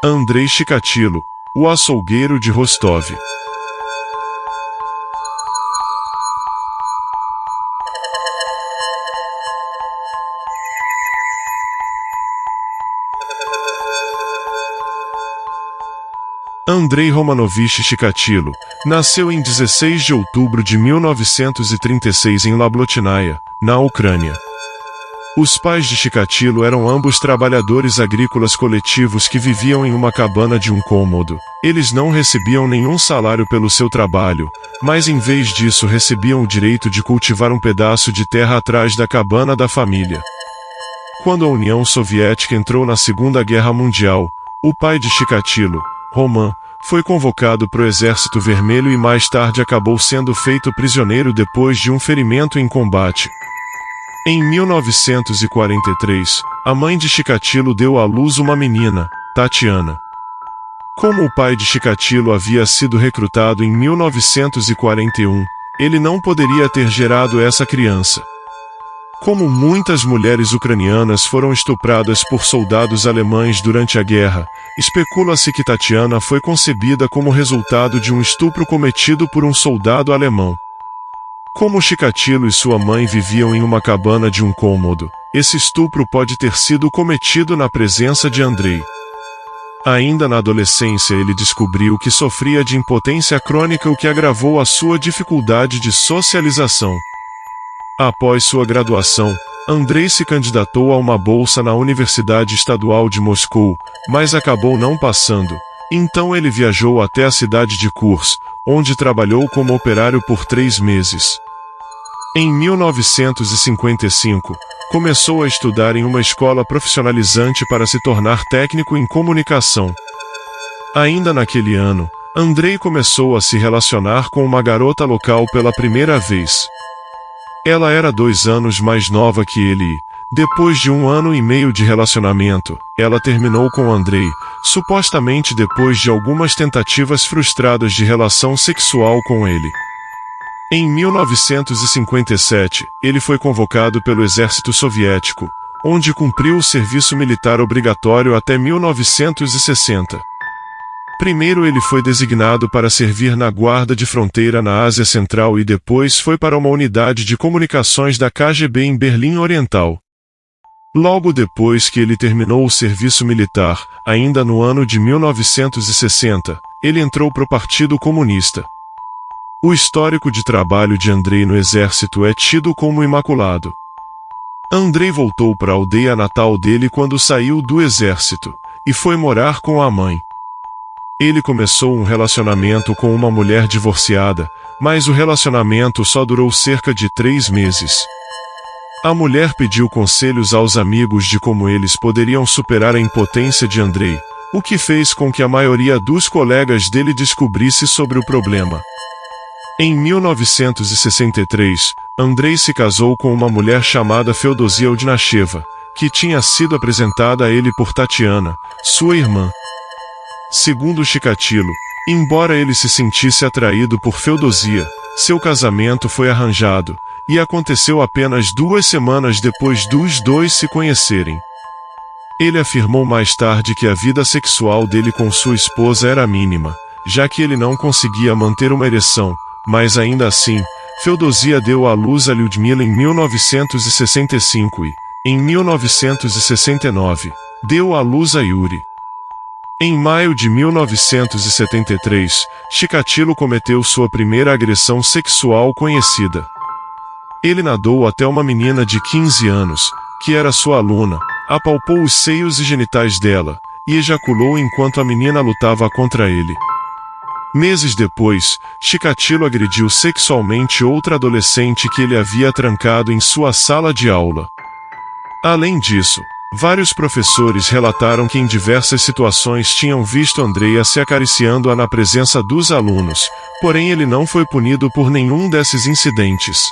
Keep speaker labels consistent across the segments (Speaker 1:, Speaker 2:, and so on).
Speaker 1: Andrei Chikatilo, o açougueiro de Rostov. Andrei Romanovich Chikatilo nasceu em 16 de outubro de 1936 em Lablotnaya, na Ucrânia. Os pais de Chikatilo eram ambos trabalhadores agrícolas coletivos que viviam em uma cabana de um cômodo. Eles não recebiam nenhum salário pelo seu trabalho, mas em vez disso recebiam o direito de cultivar um pedaço de terra atrás da cabana da família. Quando a União Soviética entrou na Segunda Guerra Mundial, o pai de Chikatilo, Roman, foi convocado para o Exército Vermelho e mais tarde acabou sendo feito prisioneiro depois de um ferimento em combate. Em 1943, a mãe de Chikatilo deu à luz uma menina, Tatiana. Como o pai de Chikatilo havia sido recrutado em 1941, ele não poderia ter gerado essa criança. Como muitas mulheres ucranianas foram estupradas por soldados alemães durante a guerra, especula-se que Tatiana foi concebida como resultado de um estupro cometido por um soldado alemão. Como Chikatilo e sua mãe viviam em uma cabana de um cômodo, esse estupro pode ter sido cometido na presença de Andrei. Ainda na adolescência ele descobriu que sofria de impotência crônica, o que agravou a sua dificuldade de socialização. Após sua graduação, Andrei se candidatou a uma bolsa na Universidade Estadual de Moscou, mas acabou não passando. Então ele viajou até a cidade de Kursk, onde trabalhou como operário por 3 meses. Em 1955, começou a estudar em uma escola profissionalizante para se tornar técnico em comunicação. Ainda naquele ano, Andrei começou a se relacionar com uma garota local pela primeira vez. Ela era 2 anos mais nova que ele e, depois de 1 ano e meio de relacionamento, ela terminou com Andrei, supostamente depois de algumas tentativas frustradas de relação sexual com ele. Em 1957, ele foi convocado pelo exército soviético, onde cumpriu o serviço militar obrigatório até 1960. Primeiro ele foi designado para servir na guarda de fronteira na Ásia Central e depois foi para uma unidade de comunicações da KGB em Berlim Oriental. Logo depois que ele terminou o serviço militar, ainda no ano de 1960, ele entrou para o Partido Comunista. O histórico de trabalho de Andrei no exército é tido como imaculado. Andrei voltou para a aldeia natal dele quando saiu do exército, e foi morar com a mãe. Ele começou um relacionamento com uma mulher divorciada, mas o relacionamento só durou cerca de 3 meses. A mulher pediu conselhos aos amigos de como eles poderiam superar a impotência de Andrei, o que fez com que a maioria dos colegas dele descobrisse sobre o problema. Em 1963, Andrei se casou com uma mulher chamada Feodosia Odnacheva, que tinha sido apresentada a ele por Tatiana, sua irmã. Segundo Chikatilo, embora ele se sentisse atraído por Feodosia, seu casamento foi arranjado, e aconteceu apenas 2 semanas depois dos dois se conhecerem. Ele afirmou mais tarde que a vida sexual dele com sua esposa era mínima, já que ele não conseguia manter uma ereção, mas ainda assim, Feodosia deu à luz a Lyudmila em 1965 e, em 1969, deu à luz a Yuri. Em maio de 1973, Chikatilo cometeu sua primeira agressão sexual conhecida. Ele nadou até uma menina de 15 anos, que era sua aluna, apalpou os seios e genitais dela, e ejaculou enquanto a menina lutava contra ele. Meses depois, Chikatilo agrediu sexualmente outra adolescente que ele havia trancado em sua sala de aula. Além disso, vários professores relataram que em diversas situações tinham visto Andrei se acariciando-a na presença dos alunos, porém ele não foi punido por nenhum desses incidentes.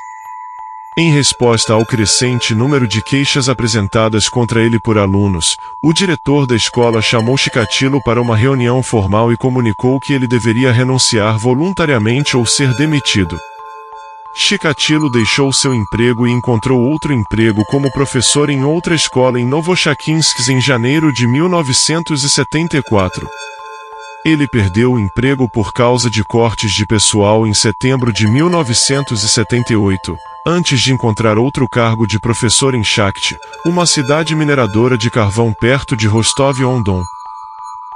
Speaker 1: Em resposta ao crescente número de queixas apresentadas contra ele por alunos, o diretor da escola chamou Chikatilo para uma reunião formal e comunicou que ele deveria renunciar voluntariamente ou ser demitido. Chikatilo deixou seu emprego e encontrou outro emprego como professor em outra escola em Novochakinsk em janeiro de 1974. Ele perdeu o emprego por causa de cortes de pessoal em setembro de 1978, antes de encontrar outro cargo de professor em Shakhty, uma cidade mineradora de carvão perto de Rostov-on-Don.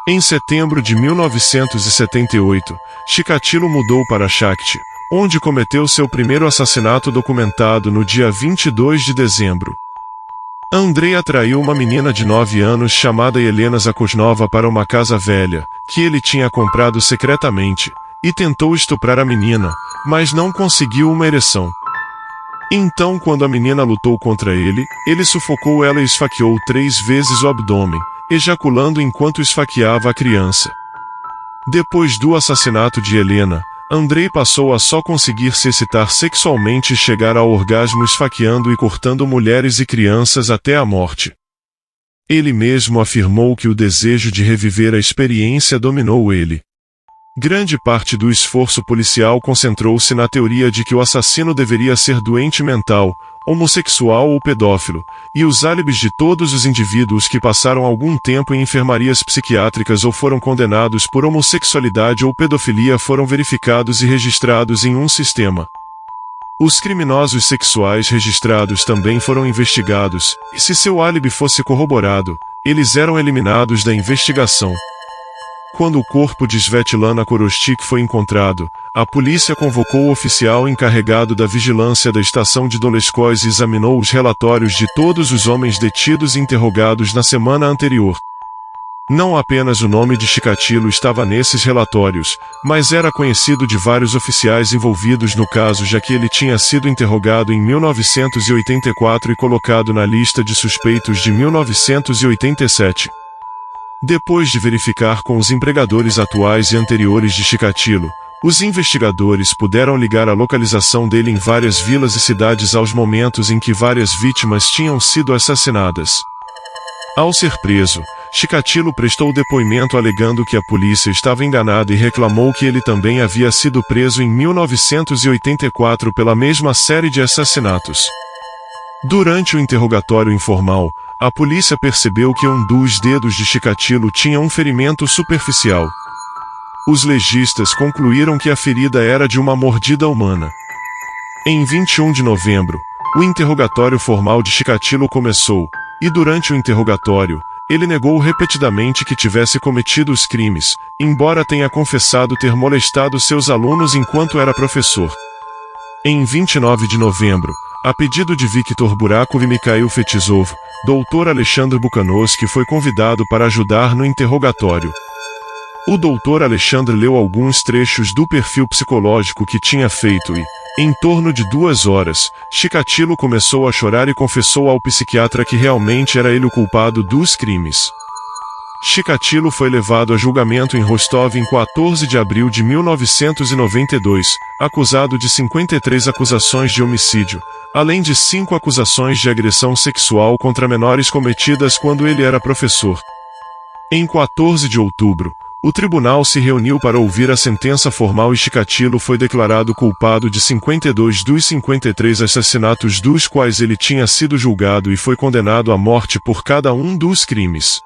Speaker 1: Em setembro de 1978, Chikatilo mudou para Shakhty, onde cometeu seu primeiro assassinato documentado no dia 22 de dezembro. Andrei atraiu uma menina de 9 anos chamada Helena Zakosnova para uma casa velha, que ele tinha comprado secretamente, e tentou estuprar a menina, mas não conseguiu uma ereção. Então, quando a menina lutou contra ele, ele sufocou ela e esfaqueou 3 vezes o abdômen, ejaculando enquanto esfaqueava a criança. Depois do assassinato de Helena, Andrei passou a só conseguir se excitar sexualmente e chegar ao orgasmo esfaqueando e cortando mulheres e crianças até a morte. Ele mesmo afirmou que o desejo de reviver a experiência dominou ele. Grande parte do esforço policial concentrou-se na teoria de que o assassino deveria ser doente mental, homossexual ou pedófilo, e os álibis de todos os indivíduos que passaram algum tempo em enfermarias psiquiátricas ou foram condenados por homossexualidade ou pedofilia foram verificados e registrados em um sistema. Os criminosos sexuais registrados também foram investigados, e se seu álibi fosse corroborado, eles eram eliminados da investigação. Quando o corpo de Svetlana Korostik foi encontrado, a polícia convocou o oficial encarregado da vigilância da estação de Doleskói e examinou os relatórios de todos os homens detidos e interrogados na semana anterior. Não apenas o nome de Chikatilo estava nesses relatórios, mas era conhecido de vários oficiais envolvidos no caso, já que ele tinha sido interrogado em 1984 e colocado na lista de suspeitos de 1987. Depois de verificar com os empregadores atuais e anteriores de Chikatilo, os investigadores puderam ligar a localização dele em várias vilas e cidades aos momentos em que várias vítimas tinham sido assassinadas. Ao ser preso, Chikatilo prestou depoimento alegando que a polícia estava enganada e reclamou que ele também havia sido preso em 1984 pela mesma série de assassinatos. Durante o interrogatório informal, a polícia percebeu que um dos dedos de Chikatilo tinha um ferimento superficial. Os legistas concluíram que a ferida era de uma mordida humana. Em 21 de novembro, o interrogatório formal de Chikatilo começou, e durante o interrogatório, ele negou repetidamente que tivesse cometido os crimes, embora tenha confessado ter molestado seus alunos enquanto era professor. Em 29 de novembro, a pedido de Viktor Burakov e Mikhail Fetizov, Dr. Alexandre Bukhanovsky foi convidado para ajudar no interrogatório. O Dr. Alexandre leu alguns trechos do perfil psicológico que tinha feito e, em torno de 2 horas, Chikatilo começou a chorar e confessou ao psiquiatra que realmente era ele o culpado dos crimes. Chikatilo foi levado a julgamento em Rostov em 14 de abril de 1992, acusado de 53 acusações de homicídio, além de 5 acusações de agressão sexual contra menores cometidas quando ele era professor. Em 14 de outubro, o tribunal se reuniu para ouvir a sentença formal e Chikatilo foi declarado culpado de 52 dos 53 assassinatos dos quais ele tinha sido julgado e foi condenado à morte por cada um dos crimes.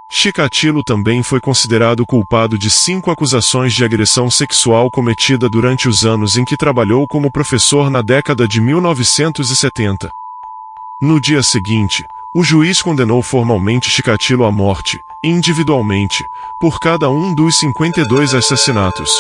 Speaker 1: Chikatilo também foi considerado culpado de 5 acusações de agressão sexual cometida durante os anos em que trabalhou como professor na década de 1970. No dia seguinte, o juiz condenou formalmente Chikatilo à morte, individualmente, por cada um dos 52 assassinatos.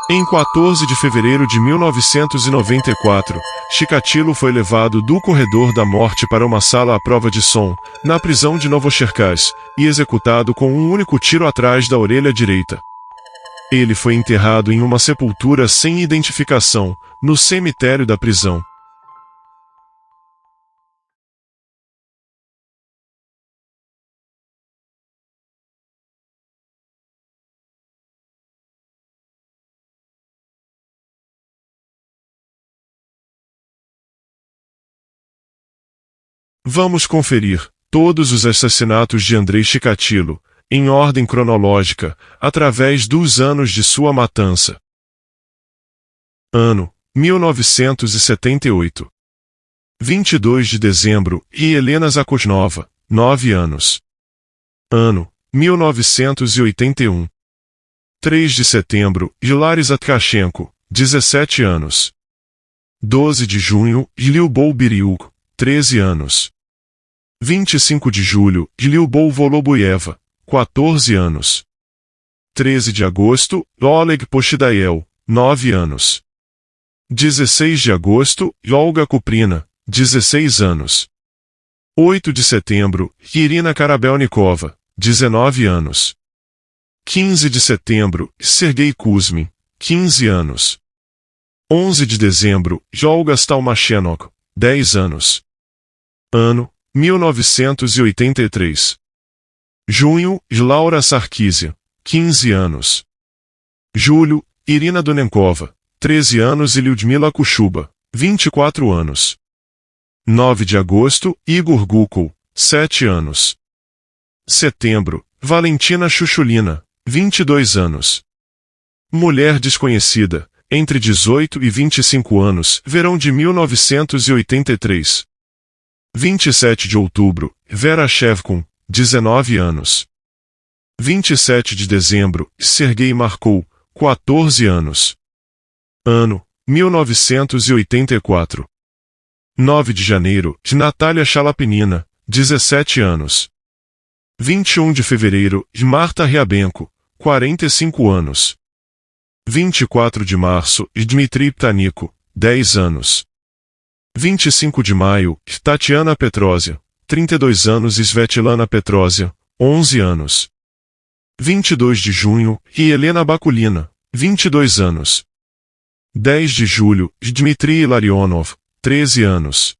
Speaker 1: Em 14 de fevereiro de 1994, Chikatilo foi levado do corredor da morte para uma sala à prova de som, na prisão de Novocherkassk, e executado com um único tiro atrás da orelha direita. Ele foi enterrado em uma sepultura sem identificação, no cemitério da prisão. Vamos conferir todos os assassinatos de Andrei Chikatilo, em ordem cronológica, através dos anos de sua matança. Ano: 1978. 22 de dezembro, Helena Zakotnova, 9 anos. Ano: 1981. 3 de setembro, Larisa Tkachenko, 17 anos. 12 de junho, Lyubov Biryuk, 13 anos. 25 de julho, Lyubov Volobueva, 14 anos. 13 de agosto, Oleg Poshidael, 9 anos. 16 de agosto, Olga Kuprina, 16 anos. 8 de setembro, Irina Karabelnikova, 19 anos. 15 de setembro, Sergei Kuzmin, 15 anos. 11 de dezembro, Olga Stalmachenko, 10 anos. Ano: 1983. Junho, Laura Sarkisian, 15 anos. Julho, Irina Donenkova, 13 anos e Lyudmila Kuchuba, 24 anos. 9 de agosto, Igor Gukul, 7 anos. Setembro, Valentina Chuchulina, 22 anos. Mulher desconhecida, entre 18 e 25 anos, verão de 1983. 27 de outubro, Vera Shevkun, 19 anos. 27 de dezembro, Sergei Markov, 14 anos. Ano: 1984. 9 de janeiro, Natália Chalapinina, 17 anos. 21 de fevereiro, Marta Riabenko, 45 anos. 24 de março, Dmitry Ptaniko, 10 anos. 25 de maio, Tatiana Petrosian, 32 anos e Svetlana Petrosian, 11 anos. 22 de junho, Helena Bakulina, 22 anos. 10 de julho, Dmitry Ilarionov, 13 anos.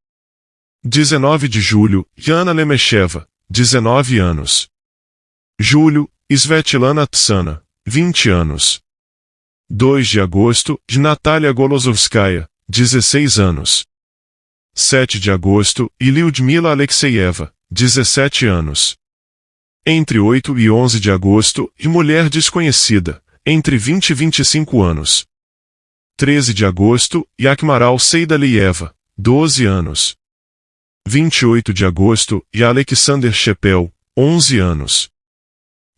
Speaker 1: 19 de julho, Yana Lemesheva, 19 anos. Julho, Svetlana Tsana, 20 anos. 2 de agosto, Natalia Golozovskaya, 16 anos. 7 de agosto, Lyudmila Alexeyeva, 17 anos. Entre 8 e 11 de agosto, mulher desconhecida, entre 20 e 25 anos. 13 de agosto, Yakmaral Seidalieva, 12 anos. 28 de agosto, Alexander Shepel, 11 anos.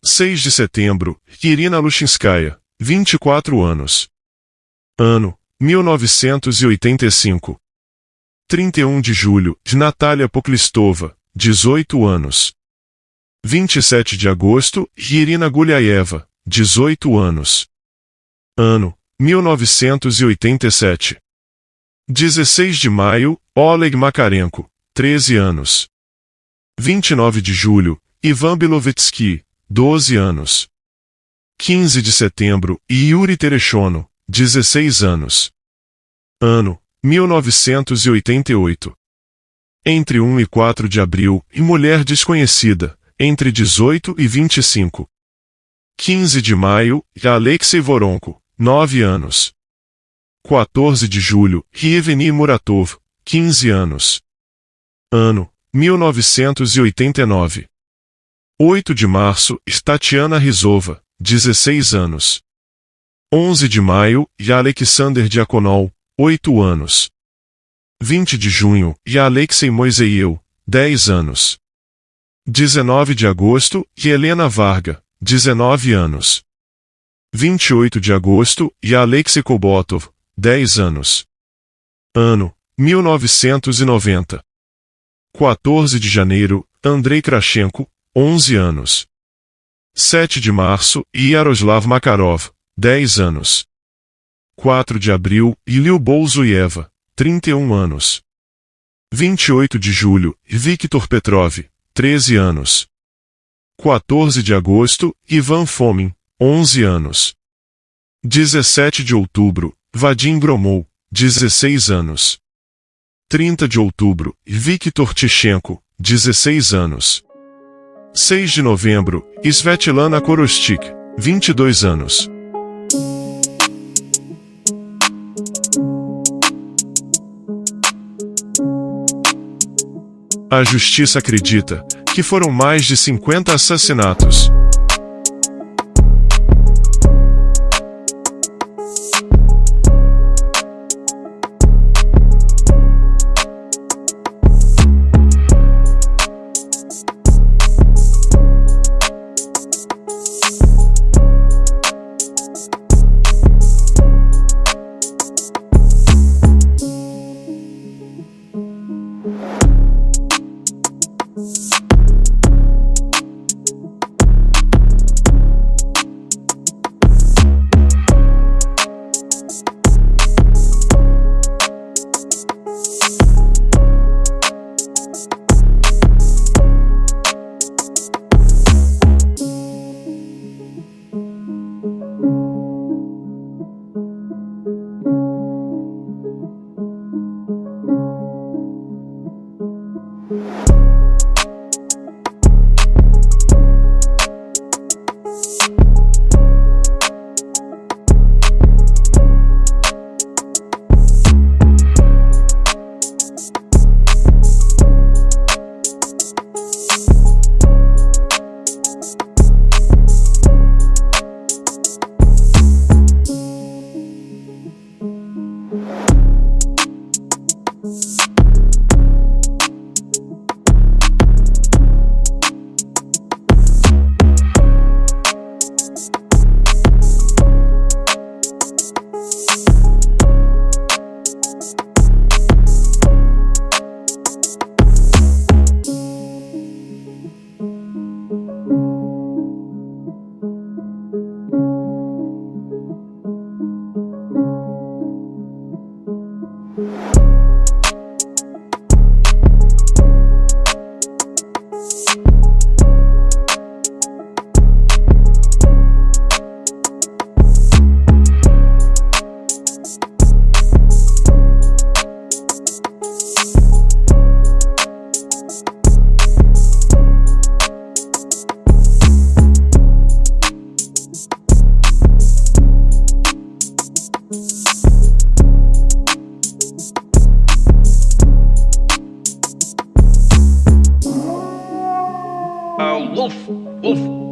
Speaker 1: 6 de setembro, Irina Lushinskaya, 24 anos. Ano: 1985. 31 de julho, Natalia Poklistova, 18 anos. 27 de agosto, Irina Guliaeva, 18 anos. Ano: 1987. 16 de maio, Oleg Makarenko, 13 anos. 29 de julho, Ivan Bilovetsky, 12 anos. 15 de setembro, Yuri Terechono, 16 anos. Ano: 1988. Entre 1 e 4 de abril, mulher desconhecida, entre 18 e 25. 15 de maio, Alexei Voronko, 9 anos. 14 de julho, Yevgeny Muratov, 15 anos. Ano: 1989. 8 de março, Tatiana Rizova, 16 anos. 11 de maio, Alexander Diakonov, 8 anos. 20 de junho, Alexei Moiseyev, 10 anos. 19 de agosto, Helena Varga, 19 anos. 28 de agosto, Alexei Kobotov, 10 anos. Ano: 1990. 14 de janeiro, Andrei Krashenko, 11 anos. 7 de março, Yaroslav Makarov, 10 anos. 4 de abril, Ilio Bolzoieva, 31 anos. 28 de julho, Viktor Petrov, 13 anos. 14 de agosto, Ivan Fomin, 11 anos. 17 de outubro, Vadim Gromov, 16 anos. 30 de outubro, Viktor Tichenko, 16 anos. 6 de novembro, Svetlana Korostik, 22 anos. A justiça acredita que foram mais de 50 assassinatos.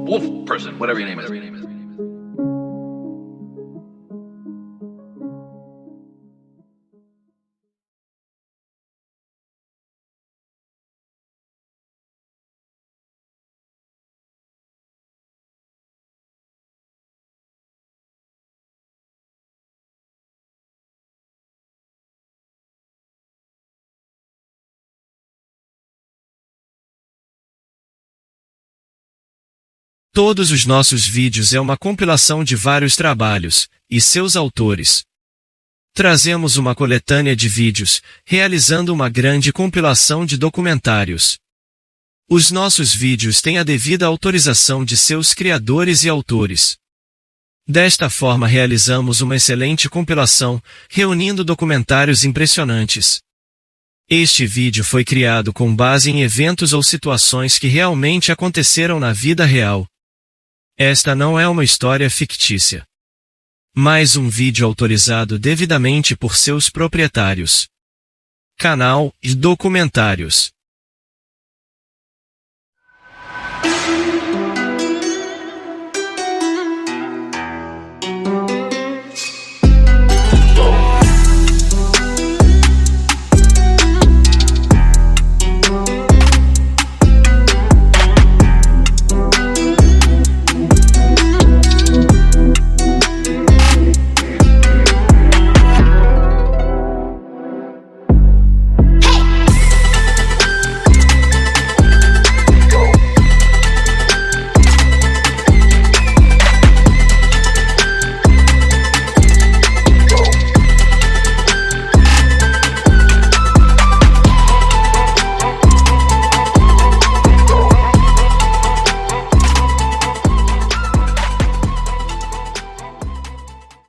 Speaker 2: Wolf person, whatever your name is.
Speaker 3: Todos os nossos vídeos é uma compilação de vários trabalhos e seus autores. Trazemos uma coletânea de vídeos, realizando uma grande compilação de documentários. Os nossos vídeos têm a devida autorização de seus criadores e autores. Desta forma realizamos uma excelente compilação, reunindo documentários impressionantes. Este vídeo foi criado com base em eventos ou situações que realmente aconteceram na vida real. Esta não é uma história fictícia, mas um vídeo autorizado devidamente por seus proprietários. Canal e documentários.